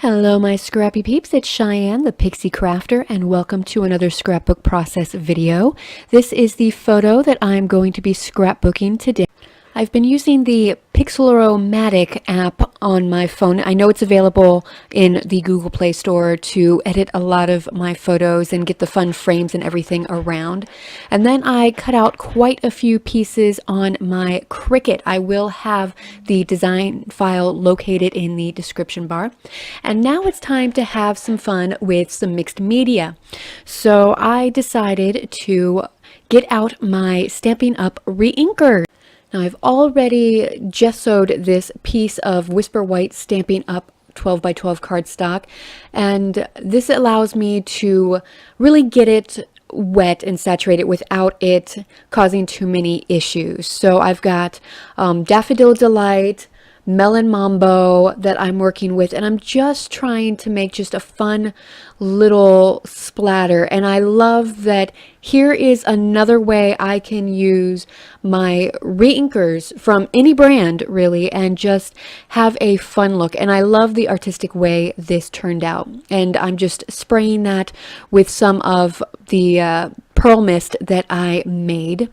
Hello my scrappy peeps, it's Cheyenne the Pixie Crafter and welcome to another scrapbook process video. This is the photo that I'm going to be scrapbooking today. I've been using the Pixelmatic app on my phone. I know it's available in the Google Play Store to edit a lot of my photos and get the fun frames and everything around. And then I cut out quite a few pieces on my Cricut. I will have the design file located in the description bar. And now it's time to have some fun with some mixed media. So I decided to get out my Stampin' Up! Reinker. Now I've already gessoed this piece of Whisper White Stampin' Up! 12 by 12 cardstock, and this allows me to really get it wet and saturate it without it causing too many issues. So I've got Daffodil Delight, Melon Mambo that I'm working with, and I'm just trying to make just a fun little splatter. And I love that here is another way I can use my reinkers from any brand really and just have a fun look. And I love the artistic way this turned out, and I'm just spraying that with some of the pearl mist that I made.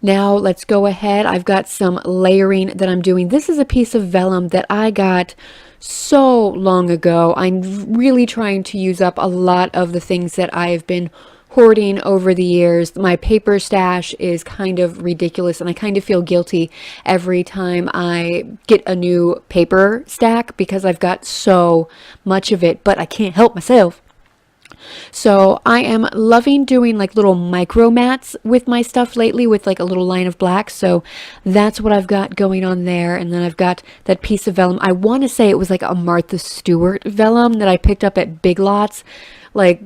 Now let's go ahead. I've got some layering that I'm doing. This is a piece of vellum that I got so long ago. I'm really trying to use up a lot of the things that I've been hoarding over the years. My paper stash is kind of ridiculous, and I kind of feel guilty every time I get a new paper stack because I've got so much of it, but I can't help myself. So I am loving doing like little micro mats with my stuff lately with like a little line of black. So that's what I've got going on there. And then I've got that piece of vellum. I want to say it was like a Martha Stewart vellum that I picked up at Big Lots like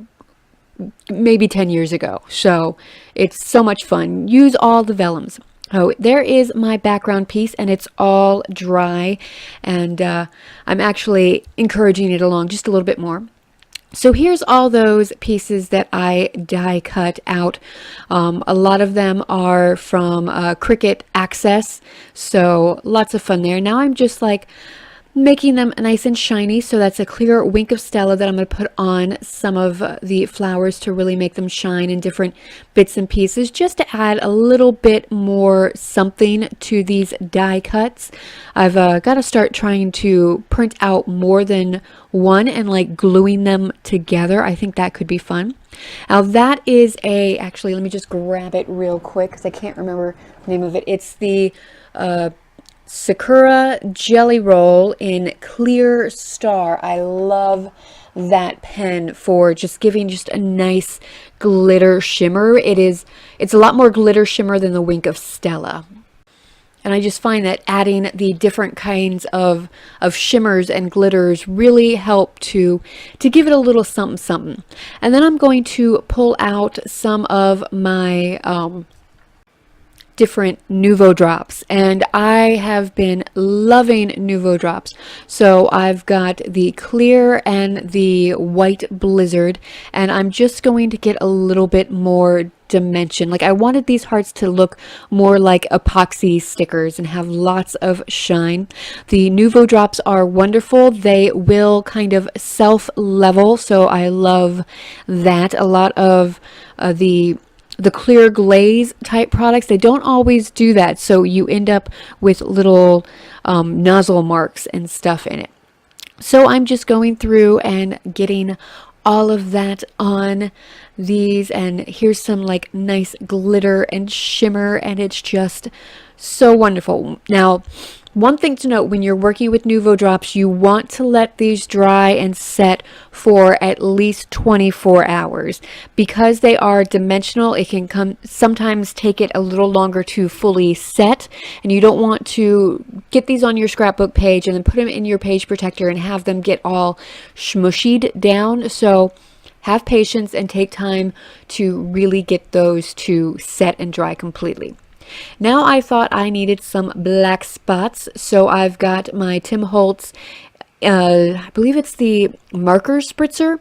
maybe 10 years ago. So it's so much fun. Use all the vellums. Oh, there is my background piece, and it's all dry, and I'm actually encouraging it along just a little bit more. So here's all those pieces that I die cut out. A lot of them are from Cricut Access, so lots of fun there. Now I'm just like making them nice and shiny, so that's a clear Wink of Stella that I'm going to put on some of the flowers to really make them shine in different bits and pieces, just to add a little bit more something to these die cuts. I've got to start trying to print out more than one and like gluing them together. I think that could be fun. Now that is actually let me just grab it real quick because I can't remember the name of it. It's the Sakura Jelly Roll in Clear Star. I love that pen for just giving just a nice glitter shimmer. It's a lot more glitter shimmer than the Wink of Stella. And I just find that adding the different kinds of shimmers and glitters really help to give it a little something something. And then I'm going to pull out some of my different Nuvo drops, and I have been loving Nuvo drops. So I've got the clear and the white blizzard, and I'm just going to get a little bit more dimension. Like I wanted these hearts to look more like epoxy stickers and have lots of shine. The Nuvo drops are wonderful. They will kind of self-level, so I love that. A lot of the clear glaze type products, they don't always do that, so you end up with little nozzle marks and stuff in it. So I'm just going through and getting all of that on these, and here's some like nice glitter and shimmer, and it's just so wonderful. Now, one thing to note when you're working with Nuvo drops, you want to let these dry and set for at least 24 hours. Because they are dimensional, it can sometimes take it a little longer to fully set, and you don't want to get these on your scrapbook page and then put them in your page protector and have them get all smushied down. So have patience and take time to really get those to set and dry completely. Now I thought I needed some black spots, so I've got my Tim Holtz, I believe it's the marker spritzer.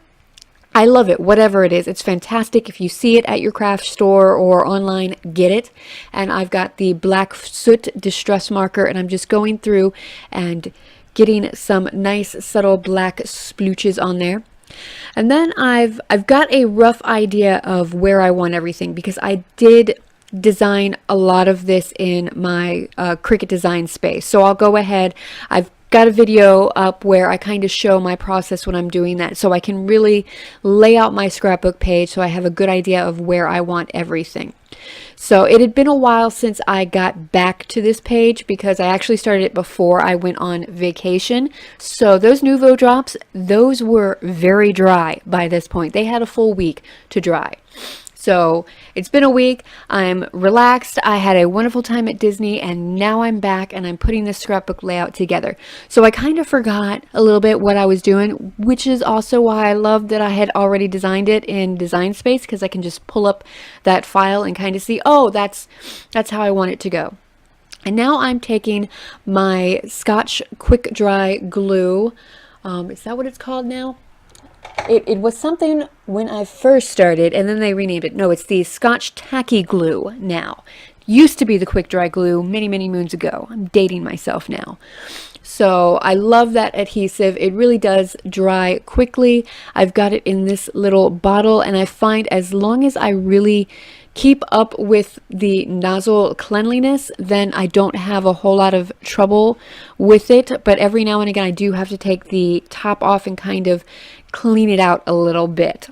I love it, whatever it is. It's fantastic. If you see it at your craft store or online, get it. And I've got the black soot distress marker, and I'm just going through and getting some nice subtle black splooches on there. And then I've got a rough idea of where I want everything, because I did design a lot of this in my Cricut Design Space. So I'll go ahead. I've got a video up where I kind of show my process when I'm doing that, so I can really lay out my scrapbook page so I have a good idea of where I want everything. So it had been a while since I got back to this page, because I actually started it before I went on vacation. So those Nouveau drops, those were very dry by this point. They had a full week to dry. So it's been a week. I'm relaxed. I had a wonderful time at Disney, and now I'm back and I'm putting this scrapbook layout together. So I kind of forgot a little bit what I was doing, which is also why I love that I had already designed it in Design Space, because I can just pull up that file and kind of see, oh, that's how I want it to go. And now I'm taking my Scotch Quick Dry Glue. Is that what it's called now? It was something when I first started, and then they renamed it. No, it's the Scotch Tacky Glue now. Used to be the Quick Dry Glue many moons ago. I'm dating myself now. So I love that adhesive. It really does dry quickly. I've got it in this little bottle, and I find as long as I really keep up with the nozzle cleanliness, then I don't have a whole lot of trouble with it. But every now and again, I do have to take the top off and kind of clean it out a little bit.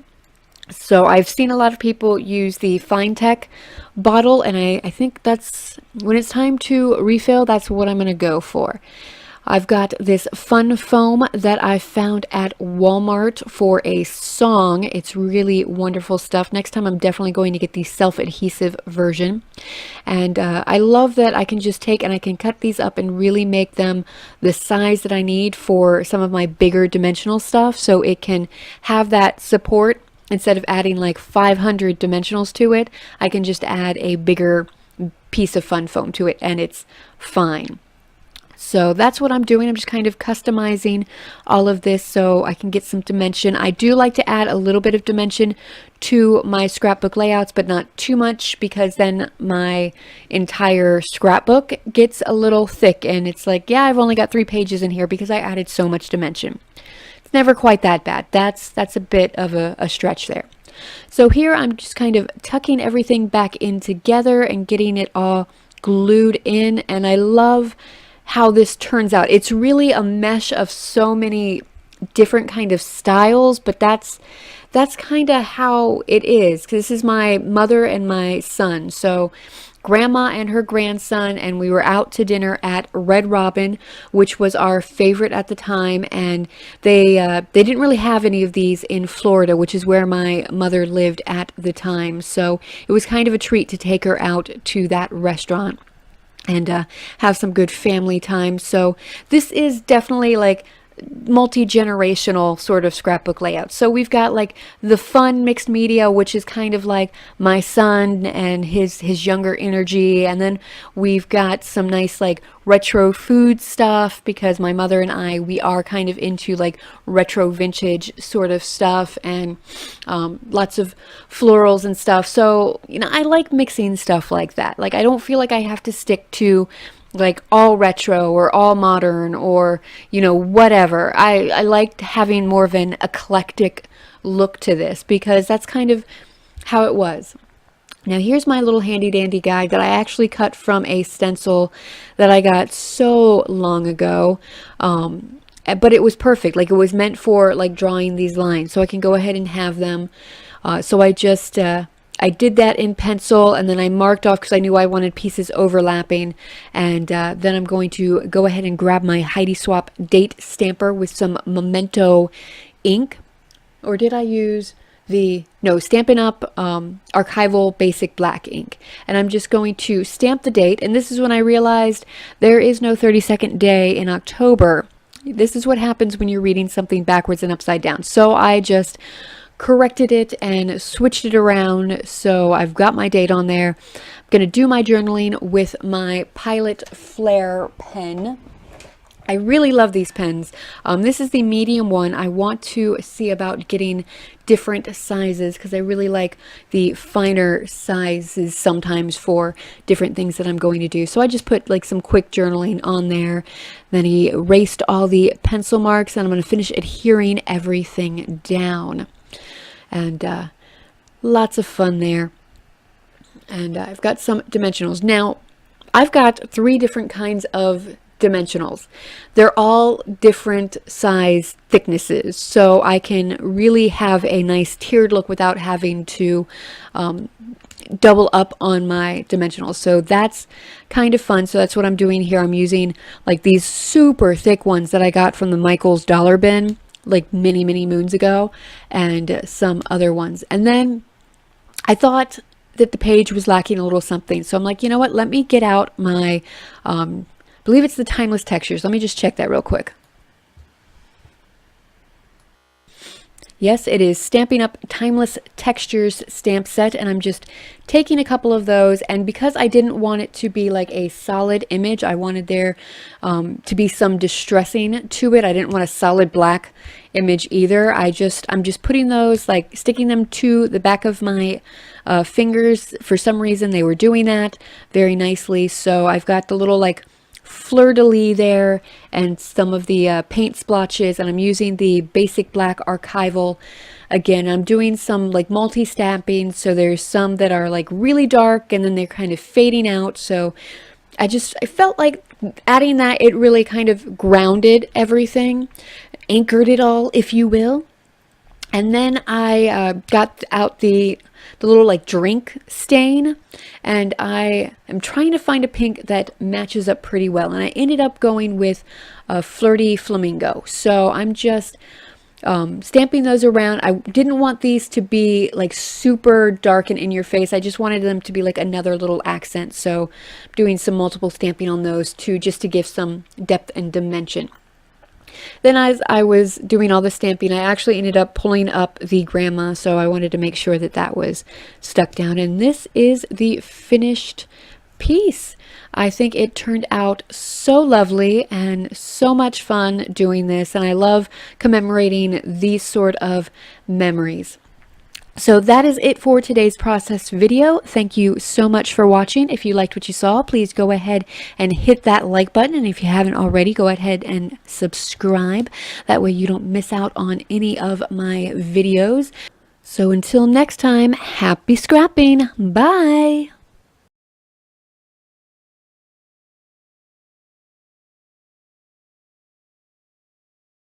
So I've seen a lot of people use the Fine Tech bottle, and I think that's, when it's time to refill, that's what I'm going to go for. I've got this fun foam that I found at Walmart for a song. It's really wonderful stuff. Next time I'm definitely going to get the self-adhesive version. And I love that I can just take and I can cut these up and really make them the size that I need for some of my bigger dimensional stuff, so it can have that support. Instead of adding like 500 dimensionals to it, I can just add a bigger piece of fun foam to it, and it's fine. So that's what I'm doing. I'm just kind of customizing all of this so I can get some dimension. I do like to add a little bit of dimension to my scrapbook layouts, but not too much, because then my entire scrapbook gets a little thick, and it's like, yeah, I've only got 3 pages in here because I added so much dimension. It's never quite that bad. That's a bit of a stretch there. So here I'm just kind of tucking everything back in together and getting it all glued in, and I love how this turns out. It's really a mesh of so many different kind of styles, but that's kind of how it is, because this is my mother and my son. So grandma and her grandson, and we were out to dinner at Red Robin, which was our favorite at the time, and they didn't really have any of these in Florida, which is where my mother lived at the time. So it was kind of a treat to take her out to that restaurant and have some good family time. So this is definitely like multi-generational sort of scrapbook layout. So we've got like the fun mixed media, which is kind of like my son and his younger energy, and then we've got some nice like retro food stuff, because my mother and we are kind of into like retro vintage sort of stuff, and lots of florals and stuff. So, you know, I like mixing stuff like that. Like, I don't feel like I have to stick to like all retro or all modern or, you know, whatever. I liked having more of an eclectic look to this, because that's kind of how it was. Now here's my little handy dandy guide that I actually cut from a stencil that I got so long ago. But it was perfect. Like, it was meant for like drawing these lines, so I can go ahead and have them. So I just I did that in pencil, and then I marked off because I knew I wanted pieces overlapping. And then I'm going to go ahead and grab my Heidi Swap date stamper with some Memento ink. Or did I use no, Stampin' Up! Archival Basic Black ink. And I'm just going to stamp the date. And this is when I realized there is no 32nd day in October. This is what happens when you're reading something backwards and upside down. So I just corrected it and switched it around, so I've got my date on there. I'm going to do my journaling with my Pilot Flare pen. I really love these pens. This is the medium one. I want to see about getting different sizes because I really like the finer sizes sometimes for different things that I'm going to do. So I just put like some quick journaling on there. Then he erased all the pencil marks, and I'm going to finish adhering everything down. And lots of fun there. And I've got some dimensionals. Now, I've got 3 different kinds of dimensionals. They're all different size thicknesses, so I can really have a nice tiered look without having to double up on my dimensionals. So that's kind of fun. So that's what I'm doing here. I'm using like these super thick ones that I got from the Michael's Dollar Bin like many moons ago, and some other ones. And then I thought that the page was lacking a little something, so I'm like, you know what, let me get out my I believe it's the Timeless Textures. Let me just check that real quick. Yes, it is Stampin' Up! Timeless Textures stamp set, and I'm just taking a couple of those, and because I didn't want it to be like a solid image, I wanted there to be some distressing to it. I didn't want a solid black image either. I'm just putting those, like sticking them to the back of my fingers. For some reason they were doing that very nicely, so I've got the little like fleur-de-lis there and some of the paint splotches, and I'm using the basic black archival. Again, I'm doing some like multi-stamping, so there's some that are like really dark and then they're kind of fading out. So I felt like adding that, it really kind of grounded everything, anchored it all, if you will. And then I got out the little like drink stain, and I am trying to find a pink that matches up pretty well, and I ended up going with a Flirty Flamingo. So I'm just stamping those around. I didn't want these to be like super dark and in your face. I just wanted them to be like another little accent. So I'm doing some multiple stamping on those too, just to give some depth and dimension. Then as I was doing all the stamping, I actually ended up pulling up the grandma, so I wanted to make sure that that was stuck down. And this is the finished piece. I think it turned out so lovely and so much fun doing this, and I love commemorating these sort of memories. So that is it for today's process video. Thank you so much for watching. If you liked what you saw, please go ahead and hit that like button. And if you haven't already, go ahead and subscribe. That way you don't miss out on any of my videos. So until next time, happy scrapping. Bye.